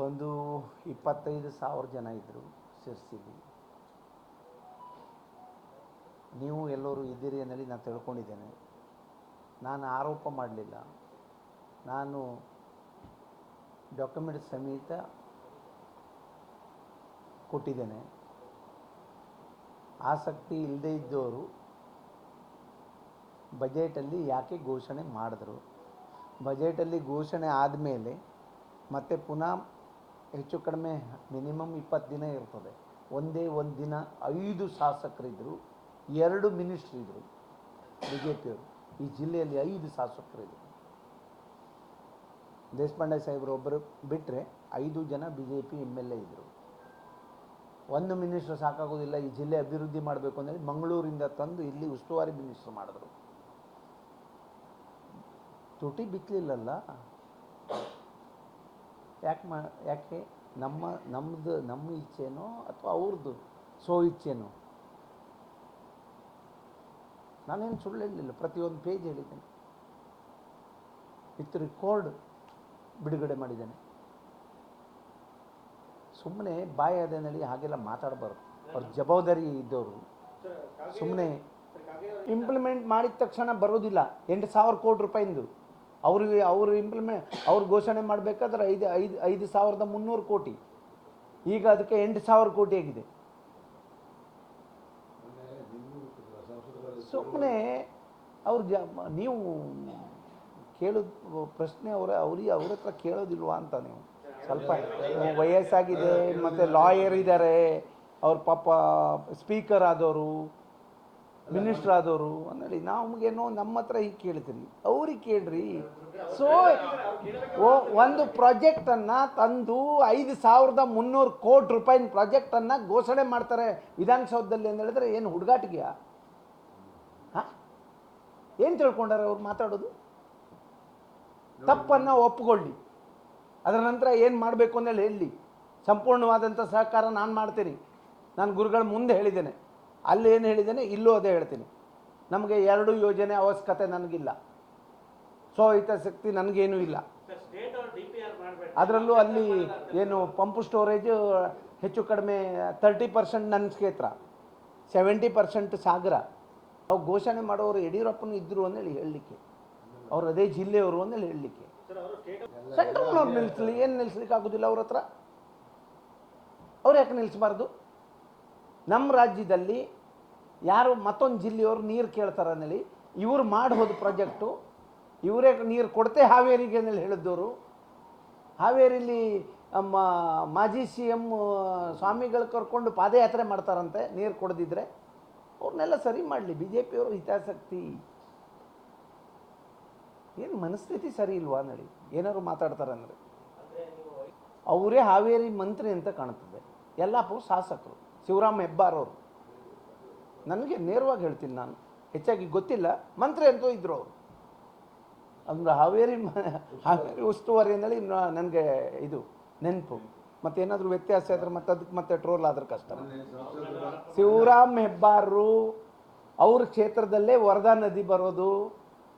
ಒಂದು 25,000 ಜನ ಇದ್ದರು ಶಿರ್ಸಿಲಿ. ನೀವು ಎಲ್ಲರೂ ಇದ್ದೀರಿ ಅನ್ನಲಿ ನಾನು ತಿಳ್ಕೊಂಡಿದ್ದೇನೆ. ನಾನು ಆರೋಪ ಮಾಡಲಿಲ್ಲ. ನಾನು ಡಾಕ್ಯುಮೆಂಟ್ ಸಮೇತ ಕೊಟ್ಟಿದ್ದೇನೆ. ಆಸಕ್ತಿ ಇಲ್ಲದೇ ಇದ್ದವರು ಬಜೆಟಲ್ಲಿ ಯಾಕೆ ಘೋಷಣೆ ಮಾಡಿದ್ರು, ಬಜೆಟಲ್ಲಿ ಘೋಷಣೆ ಆದಮೇಲೆ ಮತ್ತೆ ಪುನಃ ಹೆಚ್ಚು ಕಡಿಮೆ ಮಿನಿಮಮ್ 20 ದಿನ ಇರ್ತದೆ. ಒಂದೇ ಒಂದು ದಿನ 5 ಶಾಸಕರಿದ್ದರು, 2 ಮಿನಿಸ್ಟ್ರಿದ್ದರು ಬಿ ಜೆ ಪಿಯವರು. ಈ ಜಿಲ್ಲೆಯಲ್ಲಿ 5 ಶಾಸಕರಿದ್ದರು. ದೇಶಪಾಂಡೆ ಸಾಹೇಬರು ಒಬ್ಬರು ಬಿಟ್ಟರೆ 5 ಜನ B J P M L A ಇದ್ದರು. ಒಂದು ಮಿನಿಸ್ಟ್ರ್ ಸಾಕಾಗೋದಿಲ್ಲ, ಈ ಜಿಲ್ಲೆ ಅಭಿವೃದ್ಧಿ ಮಾಡಬೇಕು ಅಂದರೆ ಮಂಗಳೂರಿಂದ ತಂದು ಇಲ್ಲಿ ಉಸ್ತುವಾರಿ ಮಿನಿಸ್ಟ್ರ್ ಮಾಡಿದ್ರು. ತುಟಿ ಬಿತ್ತಲಿಲ್ಲಲ್ಲ. ಯಾಕೆ ನಮ್ಮ ಇಚ್ಛೆನೋ ಅಥವಾ ಅವ್ರದ್ದು ಇಚ್ಛೆನೋ? ನಾನೇನು ಸುಳ್ಳು ಹೇಳಲಿಲ್ಲ, ಪ್ರತಿಯೊಂದು ಪೇಜ್ ಹೇಳಿದ್ದೇನೆ. ವಿತ್ ರೆಕಾರ್ಡ್ ಬಿಡುಗಡೆ ಮಾಡಿದ್ದೇನೆ. ಸುಮ್ಮನೆ ಬಾಯಿ ಅದೇನಲ್ಲಿ ಹಾಗೆಲ್ಲ ಮಾತಾಡಬಾರ್ದು. ಅವ್ರ ಜವಾಬ್ದಾರಿ ಇದ್ದವರು ಸುಮ್ಮನೆ ಇಂಪ್ಲಿಮೆಂಟ್ ಮಾಡಿದ ತಕ್ಷಣ ಬರೋದಿಲ್ಲ. 8,000 ಕೋಟಿ ರೂಪಾಯಿಂದು ಅವರು ಅವ್ರು ಘೋಷಣೆ ಮಾಡಬೇಕಾದ್ರೆ 5,300 ಕೋಟಿ. ಈಗ ಅದಕ್ಕೆ 8,000 ಕೋಟಿ ಆಗಿದೆ. ಸುಮ್ಮನೆ ನೀವು ಕೇಳೋದು ಪ್ರಶ್ನೆ ಅವ್ರ ಹತ್ರ ಕೇಳೋದಿಲ್ವಾ ಅಂತ. ನೀವು ಸ್ವಲ್ಪ ವಯಸ್ಸಾಗಿದೆ, ಮತ್ತು ಲಾಯರ್ ಇದ್ದಾರೆ, ಅವ್ರ ಪಾಪ ಸ್ಪೀಕರ್ ಆದವರು, ಮಿನಿಸ್ಟರ್ ಆದವರು ಅನ್ನೇಳಿ ನಮಗೇನೋ ನಮ್ಮ ಹತ್ರ ಹೀಗೆ ಕೇಳ್ತೀರಿ, ಅವ್ರಿಗೆ ಕೇಳ್ರಿ. ಒಂದು ಪ್ರಾಜೆಕ್ಟನ್ನು ತಂದು 5,300 ಕೋಟಿ ರೂಪಾಯಿನ ಪ್ರಾಜೆಕ್ಟನ್ನು ಘೋಷಣೆ ಮಾಡ್ತಾರೆ ವಿಧಾನಸೌಧದಲ್ಲಿ ಅಂತ ಹೇಳಿದ್ರೆ ಏನು ಹುಡುಗಾಟಿಗೆಯಾ? ಏನು ತಿಳ್ಕೊಂಡಾರೆ ಅವ್ರು ಮಾತಾಡೋದು? ತಪ್ಪನ್ನು ಒಪ್ಪಿಕೊಳ್ಳಿ, ಅದರ ನಂತರ ಏನು ಮಾಡಬೇಕು ಅಂತೇಳಿ ಹೇಳಿ. ಸಂಪೂರ್ಣವಾದಂಥ ಸಹಕಾರ ನಾನು ಮಾಡ್ತೀನಿ. ನಾನು ಗುರುಗಳ ಮುಂದೆ ಹೇಳಿದ್ದೇನೆ, ಅಲ್ಲಿ ಏನು ಹೇಳಿದ್ದೇನೆ ಇಲ್ಲೂ ಅದೇ ಹೇಳ್ತೀನಿ. ನಮಗೆ 2 ಯೋಜನೆ ಅವಶ್ಯಕತೆ ನನಗಿಲ್ಲ, ಹಿತಾಸಕ್ತಿ ನನಗೇನೂ ಇಲ್ಲ. ಅದರಲ್ಲೂ ಅಲ್ಲಿ ಏನು ಪಂಪ್ ಸ್ಟೋರೇಜ್ ಹೆಚ್ಚು ಕಡಿಮೆ 30% ನನ್ನ ಕ್ಷೇತ್ರ, 70% ಸಾಗರ. ಅವು ಘೋಷಣೆ ಮಾಡೋರು ಯಡಿಯೂರಪ್ಪನೂ ಇದ್ದರು ಅಂದೇಳಿ ಹೇಳಲಿಕ್ಕೆ, ಅವ್ರು ಅದೇ ಜಿಲ್ಲೆಯವರು ಅಂದೇಳಿ ಹೇಳಲಿಕ್ಕೆ. ಸೆಂಟ್ರಲ್ನವ್ರು ನಿಲ್ಲಿಸಲಿ, ಏನು ನಿಲ್ಲಿಸ್ಲಿಕ್ಕೆ ಆಗೋದಿಲ್ಲ ಅವ್ರ ಹತ್ರ. ಅವ್ರು ಯಾಕೆ ನಿಲ್ಲಿಸಬಾರ್ದು? ನಮ್ಮ ರಾಜ್ಯದಲ್ಲಿ ಯಾರು ಮತ್ತೊಂದು ಜಿಲ್ಲೆಯವರು ನೀರು ಕೇಳ್ತಾರೆ ಅಂದೇಳಿ ಇವರು ಮಾಡಿ ಹೋದ ಪ್ರಾಜೆಕ್ಟು ಇವರೇ ನೀರು ಕೊಡ್ತೆ ಹಾವೇರಿಗೆ ಅಂದೇಳಿ ಹೇಳಿದ್ದವರು. ಹಾವೇರಿಲಿ ಮಾಜಿ CM ಸ್ವಾಮಿಗಳು ಕರ್ಕೊಂಡು ಪಾದಯಾತ್ರೆ ಮಾಡ್ತಾರಂತೆ ನೀರು ಕೊಡದಿದ್ರೆ. ಅವ್ರನ್ನೆಲ್ಲ ಸರಿ ಮಾಡಲಿ. ಬಿ ಜೆ ಪಿಯವರು ಹಿತಾಸಕ್ತಿ ಏನು ಮನಸ್ಥಿತಿ ಸರಿ ಇಲ್ವಾ ನಡಿ ಏನಾದ್ರು ಮಾತಾಡ್ತಾರೆ ಅಂದರೆ. ಅವರೇ ಹಾವೇರಿ ಮಂತ್ರಿ ಅಂತ ಕಾಣ್ತದೆ, ಯಲ್ಲಾಪುರ ಶಾಸಕರು ಶಿವರಾಮ್ ಹೆಬ್ಬಾರ್ ಅವರು. ನನಗೆ ನೇರವಾಗಿ ಹೇಳ್ತೀನಿ, ನಾನು ಹೆಚ್ಚಾಗಿ ಗೊತ್ತಿಲ್ಲ, ಮಂತ್ರಿ ಅಂತೂ ಇದ್ದರು ಅವರು. ಅಂದ್ರೆ ಹಾವೇರಿ ಉಸ್ತುವಾರಿ ಅಂದೇಳಿ ನನಗೆ ಇದು ನೆನಪು. ಮತ್ತೇನಾದರೂ ವ್ಯತ್ಯಾಸ ಇದ್ರೆ ಮತ್ತೆ ಟ್ರೋಲ್ ಆದ್ರೆ ಕಷ್ಟ. ಶಿವರಾಮ್ ಹೆಬ್ಬಾರರು ಅವ್ರ ಕ್ಷೇತ್ರದಲ್ಲೇ ವರದಾ ನದಿ ಬರೋದು.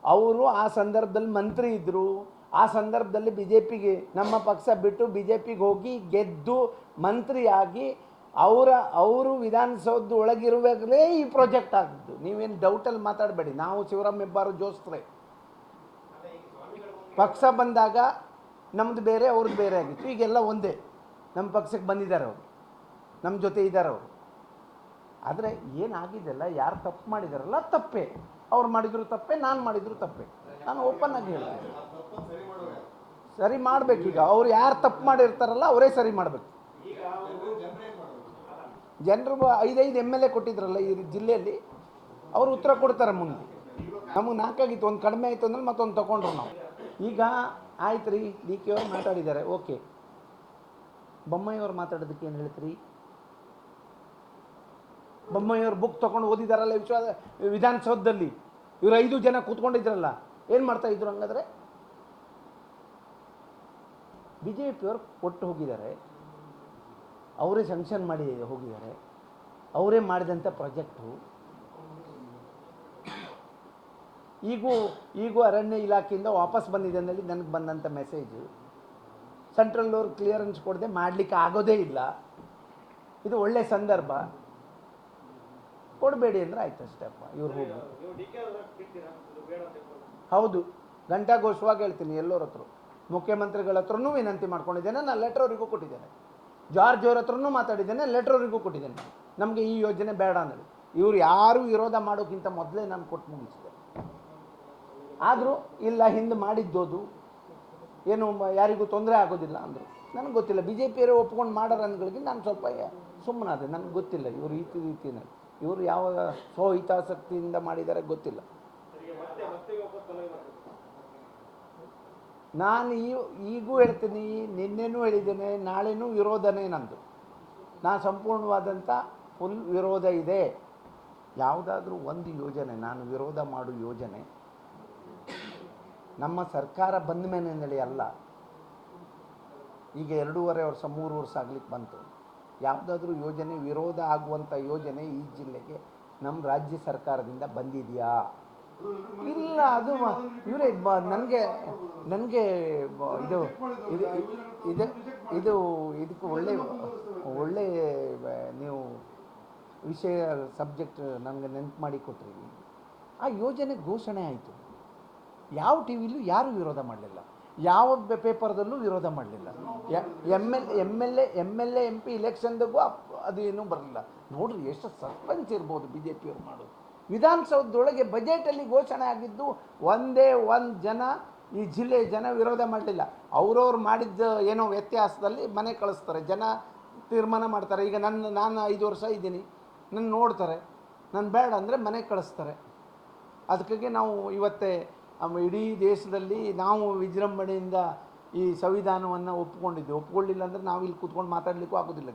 ಅವರು ಆ ಸಂದರ್ಭದಲ್ಲಿ ಮಂತ್ರಿ ಇದ್ದರು. ಆ ಸಂದರ್ಭದಲ್ಲಿ BJPಗೆ ನಮ್ಮ ಪಕ್ಷ ಬಿಟ್ಟು BJPಗೆ ಹೋಗಿ ಗೆದ್ದು ಮಂತ್ರಿಯಾಗಿ ಅವರು ವಿಧಾನಸೌಧ ಒಳಗಿರುವಾಗಲೇ ಈ ಪ್ರಾಜೆಕ್ಟ್ ಆಗಿದ್ದು. ನೀವೇನು ಡೌಟಲ್ಲಿ ಮಾತಾಡಬೇಡಿ. ನಾವು ಶಿವರಾಮ್ ಹೆಬ್ಬಾರ್ ಜೋಸ್ತ್ರೆ ಪಕ್ಷ ಬಂದಾಗ ನಮ್ಮದು ಬೇರೆ ಅವ್ರದ್ದು ಬೇರೆ ಆಗಿತ್ತು. ಈಗೆಲ್ಲ ಒಂದೇ. ನಮ್ಮ ಪಕ್ಷಕ್ಕೆ ಬಂದಿದ್ದಾರೆ ಅವರು, ನಮ್ಮ ಜೊತೆ ಇದ್ದಾರೆ ಅವರು. ಆದರೆ ಏನಾಗಿದೆಲ್ಲ, ಯಾರು ತಪ್ಪು ಮಾಡಿದಾರಲ್ಲ ತಪ್ಪೇ. ಅವ್ರು ಮಾಡಿದ್ರು ತಪ್ಪೇ, ನಾನು ಮಾಡಿದ್ರು ತಪ್ಪೇ. ನಾನು ಓಪನ್ ಆಗಿ ಹೇಳ್ತೀನಿ, ಸರಿ ಮಾಡಬೇಕೀಗ. ಅವ್ರು ಯಾರು ತಪ್ಪು ಮಾಡಿರ್ತಾರಲ್ಲ ಅವರೇ ಸರಿ ಮಾಡಬೇಕು. ಜನರು 5 MLA ಕೊಟ್ಟಿದ್ರಲ್ಲ ಈ ಜಿಲ್ಲೆಯಲ್ಲಿ, ಅವರು ಉತ್ತರ ಕೊಡ್ತಾರೆ ಮುಂದೆ. ನಮಗೆ 4 ಆಗಿತ್ತು, ಒಂದು ಕಡಿಮೆ ಆಯಿತು ಅಂದ್ರೆ ಮತ್ತೊಂದು ತೊಗೊಂಡ್ರು ನಾವು. ಈಗ ಆಯ್ತು ರೀ, DK ಅವ್ರು ಮಾತಾಡಿದ್ದಾರೆ, ಓಕೆ. ಬೊಮ್ಮಾಯಿಯವ್ರು ಮಾತಾಡೋದಕ್ಕೆ ಏನು ಹೇಳ್ತೀರಿ? ಬೊಮ್ಮಾಯಿಯವ್ರು ಬುಕ್ ತೊಗೊಂಡು ಓದಿದಾರಲ್ಲ ವಿಧಾನಸೌಧದಲ್ಲಿ. ಇವರು 5 ಜನ ಕೂತ್ಕೊಂಡಿದ್ರಲ್ಲ, ಏನು ಮಾಡ್ತಾಯಿದ್ರು ಹಂಗಾದ್ರೆ? BJPಯವ್ರು ಕೊಟ್ಟು ಹೋಗಿದ್ದಾರೆ, ಅವರೇ ಸ್ಯಾಂಕ್ಷನ್ ಮಾಡಿ ಹೋಗಿದ್ದಾರೆ, ಅವರೇ ಮಾಡಿದಂಥ ಪ್ರಾಜೆಕ್ಟು. ಈಗೂ ಅರಣ್ಯ ಇಲಾಖೆಯಿಂದ ವಾಪಸ್ ಬಂದಿದೆ ಅಂದೇಳಿ ನನಗೆ ಬಂದಂಥ ಮೆಸೇಜು. ಸೆಂಟ್ರಲ್ ಅವ್ರು ಕ್ಲಿಯರೆನ್ಸ್ ಕೊಡದೆ ಮಾಡಲಿಕ್ಕೆ ಆಗೋದೇ ಇಲ್ಲ. ಇದು ಒಳ್ಳೆ ಸಂದರ್ಭ, ಕೊಡಬೇಡಿ ಅಂದರೆ ಆಯ್ತು ಅಷ್ಟೇಪ್ಪ. ಇವ್ರು ಹೋಗಿ ಹೌದು, ಘಂಟಾಘೋಷವಾಗಿ ಹೇಳ್ತೀನಿ ಎಲ್ಲರ ಹತ್ರ, ಮುಖ್ಯಮಂತ್ರಿಗಳ ಹತ್ರನೂ ವಿನಂತಿ ಮಾಡ್ಕೊಂಡಿದ್ದೇನೆ, ನಾನು ಲೆಟರ್ ಅವರಿಗೂ ಕೊಟ್ಟಿದ್ದೇನೆ, ಜಾರ್ಜ್ ಅವ್ರ ಹತ್ರನೂ ಮಾತಾಡಿದ್ದೇನೆ, ಲೆಟರ್ ಅವರಿಗೂ ಕೊಟ್ಟಿದ್ದೇನೆ. ನಮಗೆ ಈ ಯೋಜನೆ ಬೇಡ ಅನ್ನೋದು. ಇವರು ಯಾರು ವಿರೋಧ ಮಾಡೋಕ್ಕಿಂತ ಮೊದಲೇ ನಾನು ಕೊಟ್ಟು ಮುಗಿಸಿದೆ. ಆದರೂ ಇಲ್ಲ, ಹಿಂದೆ ಮಾಡಿದ್ದೋದು ಏನು ಯಾರಿಗೂ ತೊಂದರೆ ಆಗೋದಿಲ್ಲ ಅಂದರು. ನನಗೆ ಗೊತ್ತಿಲ್ಲ, ಬಿ ಜೆ ಪಿಯವರೇ ಒಪ್ಕೊಂಡು ಮಾಡೋರು ಅಂದ್ಗಳಿಗೆ ನಾನು ಸ್ವಲ್ಪ ಸುಮ್ಮನಾದೆ. ನನಗೆ ಗೊತ್ತಿಲ್ಲ ಇವರು ಈ ರೀತಿಯಲ್ಲಿ ಇವರು ಯಾವ ಸ್ವಹಿತಾಸಕ್ತಿಯಿಂದ ಮಾಡಿದ್ದಾರೆ ಗೊತ್ತಿಲ್ಲ. ನಾನು ಈಗೂ ಹೇಳ್ತೀನಿ, ನಿನ್ನೆನೂ ಹೇಳಿದ್ದೇನೆ, ನಾಳೆನೂ ವಿರೋಧನೇ ನಂದು. ನಾನು ಸಂಪೂರ್ಣವಾದಂಥ ಫುಲ್ ವಿರೋಧ ಇದೆ. ಯಾವುದಾದ್ರೂ ಒಂದು ಯೋಜನೆ ನಾನು ವಿರೋಧ ಮಾಡೋ ಯೋಜನೆ ನಮ್ಮ ಸರ್ಕಾರ ಬಂದ ಮೇಲೆ ಅಲ್ಲ, ಈಗ 2.5 ವರ್ಷ 3 ವರ್ಷ ಆಗ್ಲಿಕ್ಕೆ ಬಂತು. ಯಾವುದಾದ್ರೂ ಯೋಜನೆ ವಿರೋಧ ಆಗುವಂಥ ಯೋಜನೆ ಈ ಜಿಲ್ಲೆಗೆ ನಮ್ಮ ರಾಜ್ಯ ಸರ್ಕಾರದಿಂದ ಬಂದಿದೆಯಾ? ಇಲ್ಲ. ಅದು ಇವರೇ ನನಗೆ ಇದು ಇದು ಇದು ಇದು ಇದಕ್ಕೆ ಒಳ್ಳೆ ನೀವು ವಿಷಯ ಸಬ್ಜೆಕ್ಟ್ ನನಗೆ ನೆನಪು ಮಾಡಿ ಕೊಟ್ರಿ. ಆ ಯೋಜನೆ ಘೋಷಣೆ ಆಯಿತು, ಯಾವ ಟಿ ವಿಲೂ ಯಾರೂ ವಿರೋಧ ಮಾಡಲಿಲ್ಲ, ಯಾವ ಪೇಪರ್ದಲ್ಲೂ ವಿರೋಧ ಮಾಡಲಿಲ್ಲ. ಎಮ್ ಎಲ್ ಎ MP ಇಲೆಕ್ಷನ್ದಾಗೂ ಅದು ಏನೂ ಬರಲಿಲ್ಲ. ನೋಡ್ರಿ ಎಷ್ಟು ಸಸ್ಪೆನ್ಸ್ ಇರ್ಬೋದು ಬಿ ಜೆ ಪಿಯವ್ರು ಮಾಡೋದು. ವಿಧಾನಸೌಧದೊಳಗೆ ಬಜೆಟಲ್ಲಿ ಘೋಷಣೆ ಆಗಿದ್ದು ಒಂದೇ ಒಂದು ಜನ, ಈ ಜಿಲ್ಲೆಯ ಜನ ವಿರೋಧ ಮಾಡಲಿಲ್ಲ. ಅವ್ರವ್ರು ಮಾಡಿದ್ದ ಏನೋ ವ್ಯತ್ಯಾಸದಲ್ಲಿ ಮನೆ ಕಳಿಸ್ತಾರೆ, ಜನ ತೀರ್ಮಾನ ಮಾಡ್ತಾರೆ. ಈಗ ನಾನು 5 ವರ್ಷ ಇದ್ದೀನಿ, ನನ್ನ ನೋಡ್ತಾರೆ, ನಾನು ಬೇಡ ಅಂದರೆ ಮನೆ ಕಳಿಸ್ತಾರೆ. ಅದಕ್ಕಾಗಿ ನಾವು ಇವತ್ತೇ ಇಡೀ ದೇಶದಲ್ಲಿ ನಾವು ವಿಜೃಂಭಣೆಯಿಂದ ಈ ಸಂವಿಧಾನವನ್ನು ಒಪ್ಕೊಳ್ಳಿಲ್ಲ ಅಂದರೆ ನಾವು ಇಲ್ಲಿ ಕೂತ್ಕೊಂಡು ಮಾತಾಡಲಿಕ್ಕೂ ಆಗೋದಿಲ್ಲ.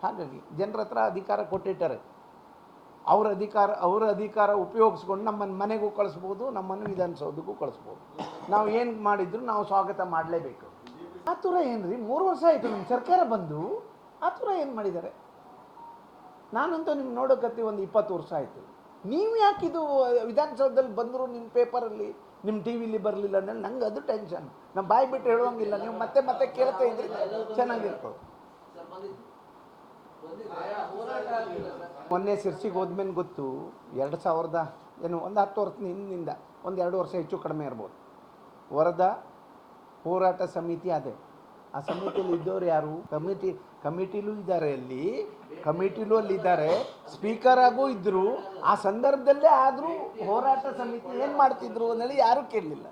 ಹಾಗಾಗಿ ಜನರ ಹತ್ರ ಅಧಿಕಾರ ಕೊಟ್ಟಿಟ್ಟಾರೆ, ಅವರ ಅಧಿಕಾರ ಉಪಯೋಗಿಸ್ಕೊಂಡು ನಮ್ಮನ್ನು ಮನೆಗೂ ಕಳಿಸ್ಬೋದು, ನಮ್ಮನ್ನು ವಿಧಾನಸೌಧಕ್ಕೂ ಕಳಿಸ್ಬೋದು. ನಾವು ಏನು ಮಾಡಿದ್ರು ನಾವು ಸ್ವಾಗತ ಮಾಡಲೇಬೇಕು. ಆತುರ ಏನು ರೀ? 3 ವರ್ಷ ಆಯಿತು ನಮ್ಮ ಸರ್ಕಾರ ಬಂದು, ಆತುರ ಏನು ಮಾಡಿದ್ದಾರೆ? ನಾನಂತೂ ನಿಮ್ಗೆ ನೋಡೋಕತ್ತಿ ಒಂದು 20 ವರ್ಷ ಆಯಿತು. ನೀವು ಯಾಕಿದು ವಿಧಾನಸೌಧದಲ್ಲಿ ಬಂದರೂ ನಿಮ್ಮ ಪೇಪರಲ್ಲಿ ನಿಮ್ಮ ಟಿ ವಿಲಿ ಬರಲಿಲ್ಲ ಅಂದರೆ ನಂಗೆ ಅದು ಟೆನ್ಷನ್. ನಾನು ಬಾಯಿ ಬಿಟ್ಟು ಹೇಳುವಂಗಿಲ್ಲ, ನೀವು ಮತ್ತೆ ಮತ್ತೆ ಕೇಳ್ತಾ ಇದ್ರಿ ಚೆನ್ನಾಗಿರ್ತದೆ. ಮೊನ್ನೆ ಸಿರ್ಸಿಗೆ ಹೋದ್ಮೇಲೆ ಗೊತ್ತು, 2000 ಏನು ಒಂದು 10 ವರ್ಷದ ಹಿಂದಿನಿಂದ ಒಂದು 2 ವರ್ಷ ಹೆಚ್ಚು ಕಡಿಮೆ ಇರ್ಬೋದು, ವರದಾ ಹೋರಾಟ ಸಮಿತಿ ಅದೇ. ಆ ಸಮಿತಿಯಲ್ಲಿ ಇದ್ದವ್ರು ಯಾರು? ಕಮಿಟಿಲೂ ಇದ್ದಾರೆ, ಕಮಿಟಿಲೂ ಅಲ್ಲಿದ್ದಾರೆ, ಸ್ಪೀಕರ್ ಆಗೂ ಇದ್ದರು. ಆ ಸಂದರ್ಭದಲ್ಲೇ ಆದರೂ ಹೋರಾಟ ಸಮಿತಿ ಏನು ಮಾಡ್ತಿದ್ರು ಅನ್ನೋದು ಯಾರೂ ಕೇಳಲಿಲ್ಲ.